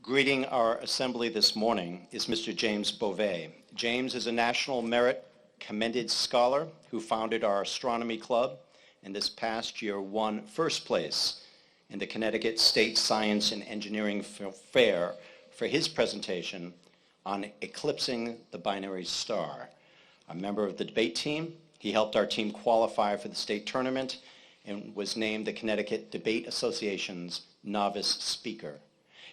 Greeting our assembly this morning is Mr. James Beauvais. James is a National Merit Commended Scholar who founded our Astronomy Club and this past year won first place in the Connecticut State Science and Engineering Fair for his presentation on eclipsing the binary star. A member of the debate team, he helped our team qualify for the state tournament and was named the Connecticut Debate Association's novice speaker.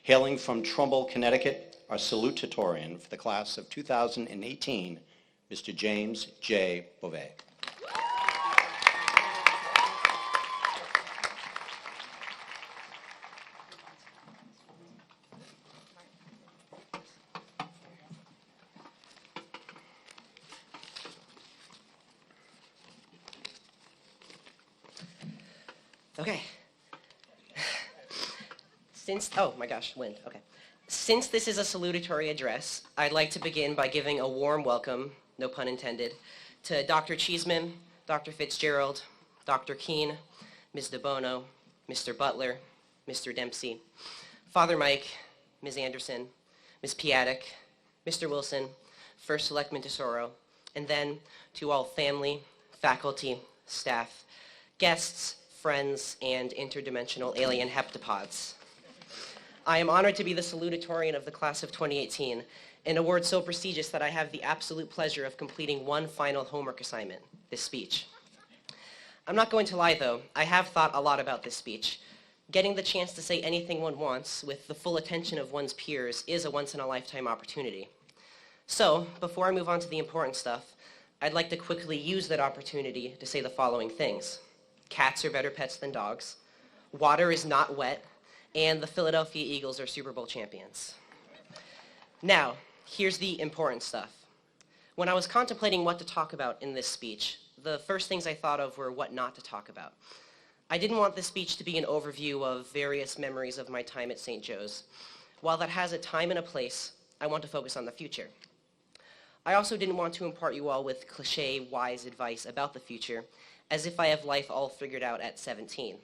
Hailing from Trumbull, Connecticut, our salutatorian for the class of 2018, Mr. James J. Beauvais. Okay. Oh my gosh, wind, okay. Since this is a salutatory address, I'd like to begin by giving a warm welcome, no pun intended, to Dr. Cheeseman, Dr. Fitzgerald, Dr. Keene, Ms. DeBono, Mr. Butler, Mr. Dempsey, Father Mike, Ms. Anderson, Ms. Piatek, Mr. Wilson, First Selectman Tesoro, and then to all family, faculty, staff, guests, friends, and interdimensional alien heptapods. I am honored to be the salutatorian of the class of 2018, an award so prestigious that I have the absolute pleasure of completing one final homework assignment, this speech. I'm not going to lie though, I have thought a lot about this speech. Getting the chance to say anything one wants with the full attention of one's peers is a once-in-a-lifetime opportunity. So, before I move on to the important stuff, I'd like to quickly use that opportunity to say the following things. Cats are better pets than dogs. Water is not wet. And the Philadelphia Eagles are Super Bowl champions. Now, here's the important stuff. When I was contemplating what to talk about in this speech, the first things I thought of were what not to talk about. I didn't want this speech to be an overview of various memories of my time at St. Joe's. While that has a time and a place, I want to focus on the future. I also didn't want to impart you all with cliché, wise advice about the future, as if I have life all figured out at 17.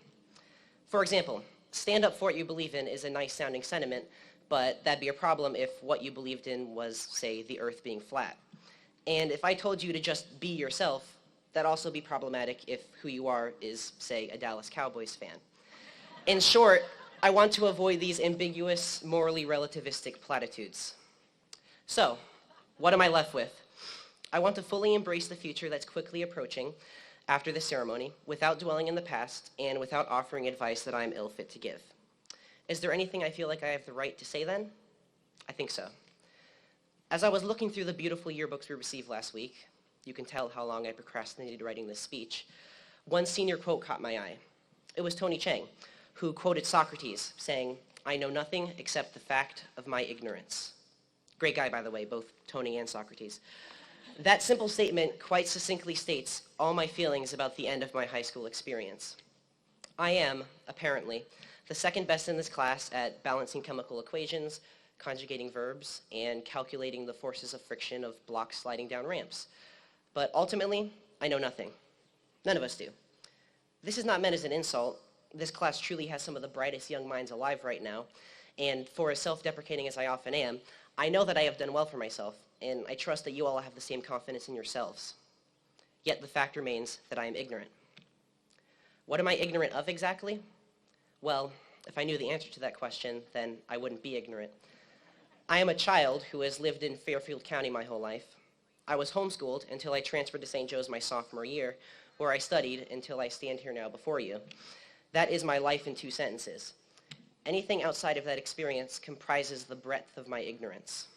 For example, stand up for what you believe in is a nice sounding sentiment, but that'd be a problem if what you believed in was, say, the earth being flat. And if I told you to just be yourself, that'd also be problematic if who you are is, say, a Dallas Cowboys fan. In short, I want to avoid these ambiguous, morally relativistic platitudes. So, what am I left with? I want to fully embrace the future that's quickly approaching after the ceremony, without dwelling in the past, and without offering advice that I am ill-fit to give. Is there anything I feel like I have the right to say then? I think so. As I was looking through the beautiful yearbooks we received last week, you can tell how long I procrastinated writing this speech, one senior quote caught my eye. It was Tony Chang, who quoted Socrates, saying, "I know nothing except the fact of my ignorance." Great guy, by the way, both Tony and Socrates. That simple statement quite succinctly states all my feelings about the end of my high school experience. I am, apparently, the second best in this class at balancing chemical equations, conjugating verbs, and calculating the forces of friction of blocks sliding down ramps. But ultimately, I know nothing. None of us do. This is not meant as an insult. This class truly has some of the brightest young minds alive right now, and for as self-deprecating as I often am, I know that I have done well for myself, and I trust that you all have the same confidence in yourselves. Yet the fact remains that I am ignorant. What am I ignorant of exactly? Well, if I knew the answer to that question, then I wouldn't be ignorant. I am a child who has lived in Fairfield County my whole life. I was homeschooled until I transferred to St. Joe's my sophomore year, where I studied until I stand here now before you. That is my life in 2 sentences. Anything outside of that experience comprises the breadth of my ignorance.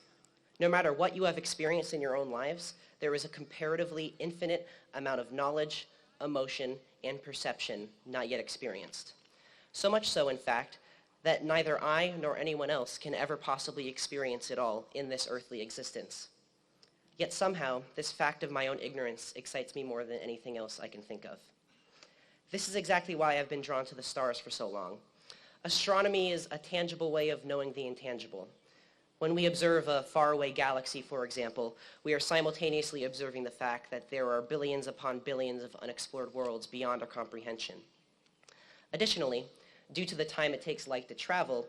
No matter what you have experienced in your own lives, there is a comparatively infinite amount of knowledge, emotion, and perception not yet experienced. So much so, in fact, that neither I nor anyone else can ever possibly experience it all in this earthly existence. Yet somehow, this fact of my own ignorance excites me more than anything else I can think of. This is exactly why I've been drawn to the stars for so long. Astronomy is a tangible way of knowing the intangible. When we observe a faraway galaxy, for example, we are simultaneously observing the fact that there are billions upon billions of unexplored worlds beyond our comprehension. Additionally, due to the time it takes light to travel,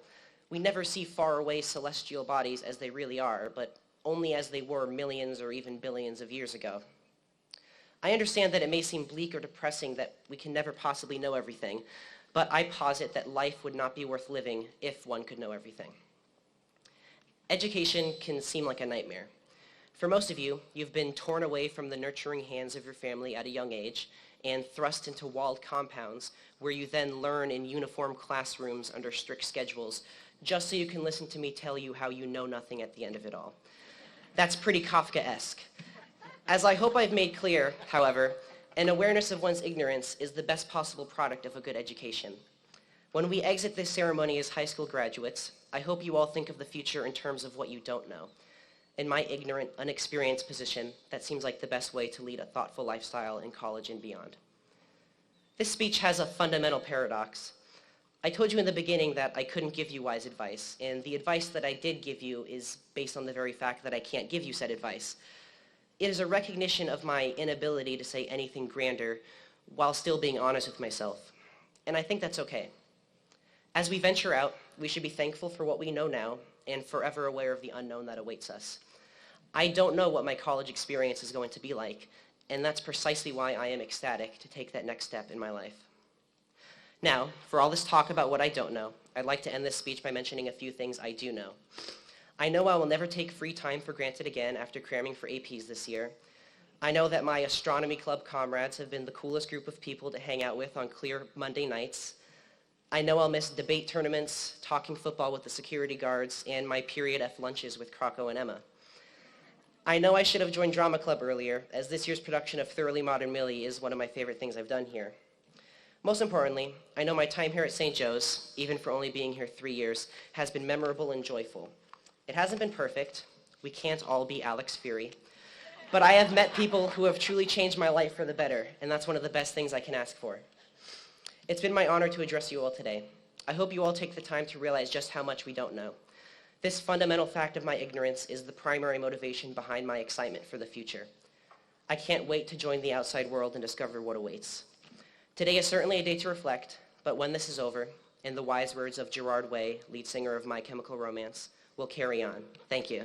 We never see faraway celestial bodies as they really are, but only as they were millions or even billions of years ago. I understand that it may seem bleak or depressing that we can never possibly know everything, but I posit that life would not be worth living if one could know everything. Education can seem like a nightmare. For most of you, you've been torn away from the nurturing hands of your family at a young age and thrust into walled compounds where you then learn in uniform classrooms under strict schedules just so you can listen to me tell you how you know nothing at the end of it all. That's pretty Kafkaesque. As I hope I've made clear, however, an awareness of one's ignorance is the best possible product of a good education. When we exit this ceremony as high school graduates, I hope you all think of the future in terms of what you don't know. In my ignorant, unexperienced position, that seems like the best way to lead a thoughtful lifestyle in college and beyond. This speech has a fundamental paradox. I told you in the beginning that I couldn't give you wise advice, and the advice that I did give you is based on the very fact that I can't give you said advice. It is a recognition of my inability to say anything grander while still being honest with myself, and I think that's okay. As we venture out, we should be thankful for what we know now and forever aware of the unknown that awaits us. I don't know what my college experience is going to be like, and that's precisely why I am ecstatic to take that next step in my life. Now, for all this talk about what I don't know, I'd like to end this speech by mentioning a few things I do know. I know I will never take free time for granted again after cramming for APs this year. I know that my astronomy club comrades have been the coolest group of people to hang out with on clear Monday nights. I know I'll miss debate tournaments, talking football with the security guards, and my period F lunches with Crocco and Emma. I know I should have joined drama club earlier, as this year's production of Thoroughly Modern Millie is one of my favorite things I've done here. Most importantly, I know my time here at St. Joe's, even for only being here 3 years, has been memorable and joyful. It hasn't been perfect. We can't all be Alex Fury. But I have met people who have truly changed my life for the better, and that's one of the best things I can ask for. It's been my honor to address you all today. I hope you all take the time to realize just how much we don't know. This fundamental fact of my ignorance is the primary motivation behind my excitement for the future. I can't wait to join the outside world and discover what awaits. Today is certainly a day to reflect, but when this is over, in the wise words of Gerard Way, lead singer of My Chemical Romance, we'll carry on. Thank you.